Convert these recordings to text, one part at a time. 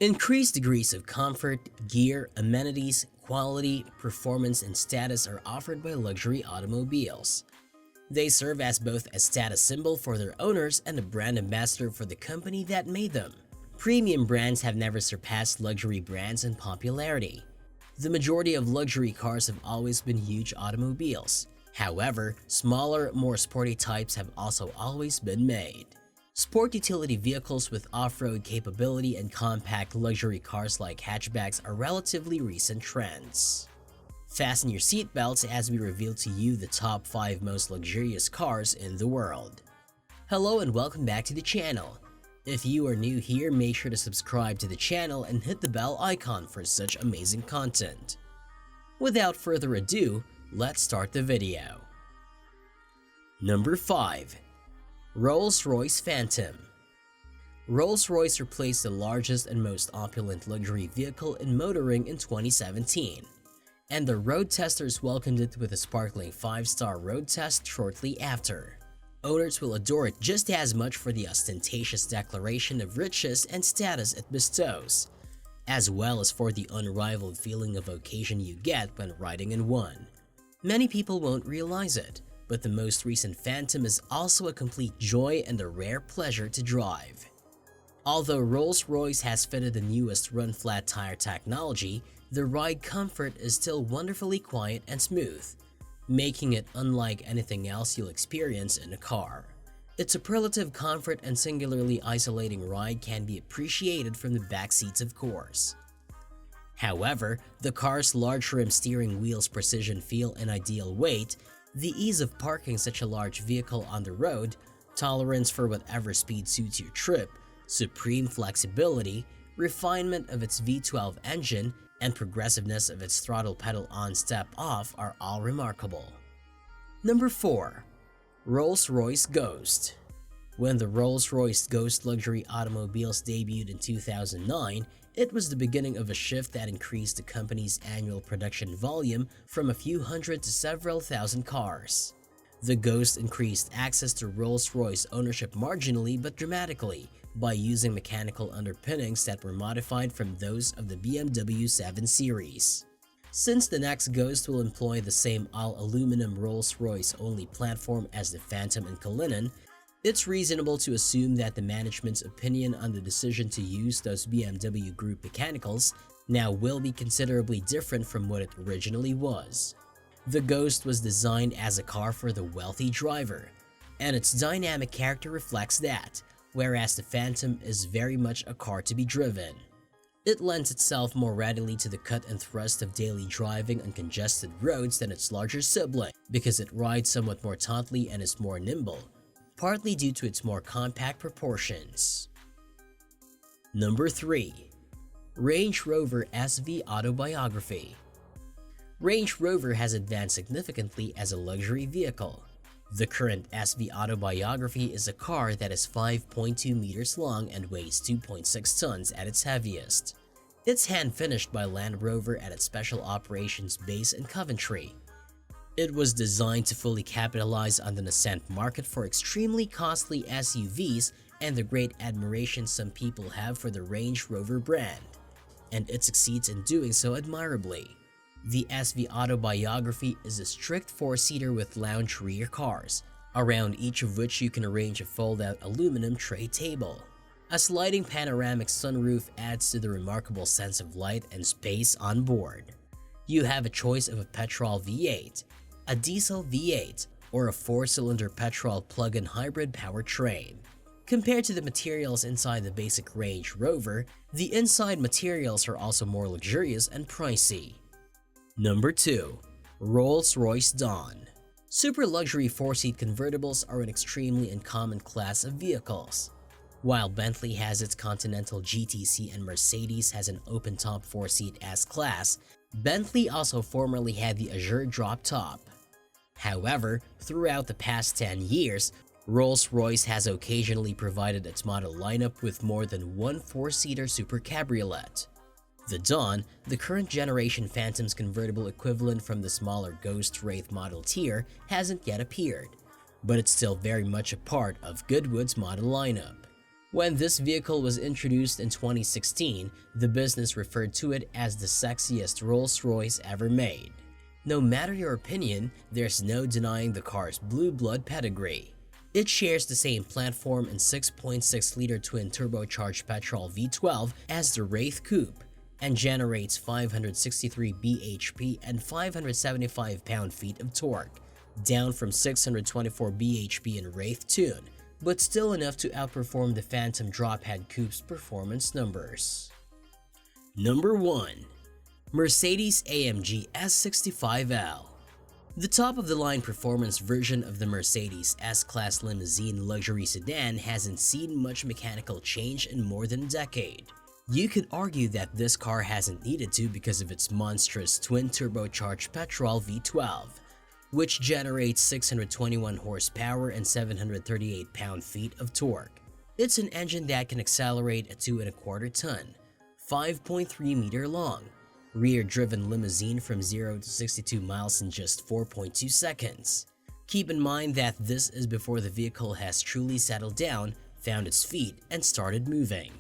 Increased degrees of comfort, gear, amenities, quality, performance, and status are offered by luxury automobiles. They serve as both a status symbol for their owners and a brand ambassador for the company that made them. Premium brands have never surpassed luxury brands in popularity. The majority of luxury cars have always been huge automobiles. However, smaller, more sporty types have also always been made. Sport utility vehicles with off-road capability and compact luxury cars like hatchbacks are relatively recent trends. Fasten your seatbelts as we reveal to you the top 5 most luxurious cars in the world. Hello and welcome back to the channel. If you are new here, make sure to subscribe to the channel and hit the bell icon for such amazing content. Without further ado, let's start the video. Number 5. RollsRoyce Phantom. Rolls-Royce replaced the largest and most opulent luxury vehicle in motoring in 2017, and the road testers welcomed it with a sparkling 5-star road test shortly after. Owners will adore it just as much for the ostentatious declaration of riches and status it bestows, as well as for the unrivaled feeling of occasion you get when riding in one. Many people won't realize it, but the most recent Phantom is also a complete joy and a rare pleasure to drive. Although Rolls-Royce has fitted the newest run-flat tire technology, the ride comfort is still wonderfully quiet and smooth, making it unlike anything else you'll experience in a car. Its superlative comfort and singularly isolating ride can be appreciated from the back seats, of course. However, the car's large rim steering wheel's precision feel and ideal weight, the ease of parking such a large vehicle on the road, tolerance for whatever speed suits your trip, supreme flexibility, refinement of its V12 engine, and progressiveness of its throttle pedal on step off are all remarkable. Number 4. RollsRoyce Ghost. When the RollsRoyce Ghost luxury automobiles debuted in 2009, it was the beginning of a shift that increased the company's annual production volume from a few hundred to several thousand cars. The Ghost increased access to Rolls-Royce ownership marginally but dramatically by using mechanical underpinnings that were modified from those of the BMW 7 Series. Since the next Ghost will employ the same all-aluminum Rolls-Royce only platform as the Phantom and Cullinan, it's reasonable to assume that the management's opinion on the decision to use those BMW Group mechanicals now will be considerably different from what it originally was. The Ghost was designed as a car for the wealthy driver, and its dynamic character reflects that, whereas the Phantom is very much a car to be driven. It lends itself more readily to the cut and thrust of daily driving on congested roads than its larger sibling because it rides somewhat more tautly and is more nimble, partly due to its more compact proportions. Number 3. Range Rover SV Autobiography. Range Rover has advanced significantly as a luxury vehicle. The current SV Autobiography is a car that is 5.2 meters long and weighs 2.6 tons at its heaviest. It's hand-finished by Land Rover at its Special Operations Base in Coventry. It was designed to fully capitalize on the nascent market for extremely costly SUVs and the great admiration some people have for the Range Rover brand, and it succeeds in doing so admirably. The SV Autobiography is a strict 4-seater with lounge rear cars, around each of which you can arrange a fold-out aluminum tray table. A sliding panoramic sunroof adds to the remarkable sense of light and space on board. You have a choice of a petrol V8, a diesel V8, or a 4-cylinder petrol plug-in hybrid powertrain. Compared to the materials inside the basic Range Rover, the inside materials are also more luxurious and pricey. Number 2. RollsRoyce Dawn. Super luxury 4-seat convertibles are an extremely uncommon class of vehicles. While Bentley has its Continental GTC and Mercedes has an open-top 4-seat S-Class, Bentley also formerly had the Azure drop top. However, throughout the past 10 years, Rolls-Royce has occasionally provided its model lineup with more than one 4-seater super cabriolet. The Dawn, the current generation Phantom's convertible equivalent from the smaller Ghost Wraith model tier, hasn't yet appeared, but it's still very much a part of Goodwood's model lineup. When this vehicle was introduced in 2016, the business referred to it as the sexiest Rolls-Royce ever made. No matter your opinion, there's no denying the car's blue blood pedigree. It shares the same platform and 6.6-liter twin-turbocharged petrol V12 as the Wraith Coupe, and generates 563 bhp and 575 pound-feet of torque, down from 624 bhp in Wraith tune, but still enough to outperform the Phantom Drophead Coupe's performance numbers. Number 1. Mercedes AMG S65L. The top-of-the-line performance version of the Mercedes S-Class limousine luxury sedan hasn't seen much mechanical change in more than a decade. You could argue that this car hasn't needed to because of its monstrous twin-turbocharged petrol V12, which generates 621 horsepower and 738 pound-feet of torque. It's an engine that can accelerate a 2.25 ton, 5.3 meter long, rear-driven limousine from 0 to 62 miles in just 4.2 seconds. Keep in mind that this is before the vehicle has truly settled down, found its feet, and started moving.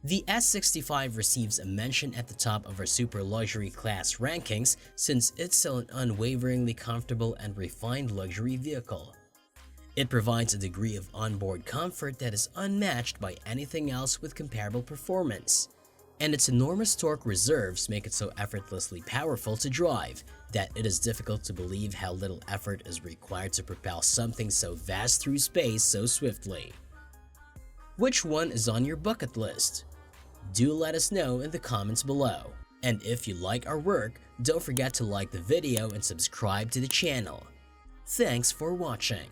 The S65 receives a mention at the top of our super luxury class rankings since it's still an unwaveringly comfortable and refined luxury vehicle. It provides a degree of onboard comfort that is unmatched by anything else with comparable performance. And its enormous torque reserves make it so effortlessly powerful to drive that it is difficult to believe how little effort is required to propel something so vast through space so swiftly. Which one is on your bucket list? Do let us know in the comments below. And if you like our work, don't forget to like the video and subscribe to the channel. Thanks for watching.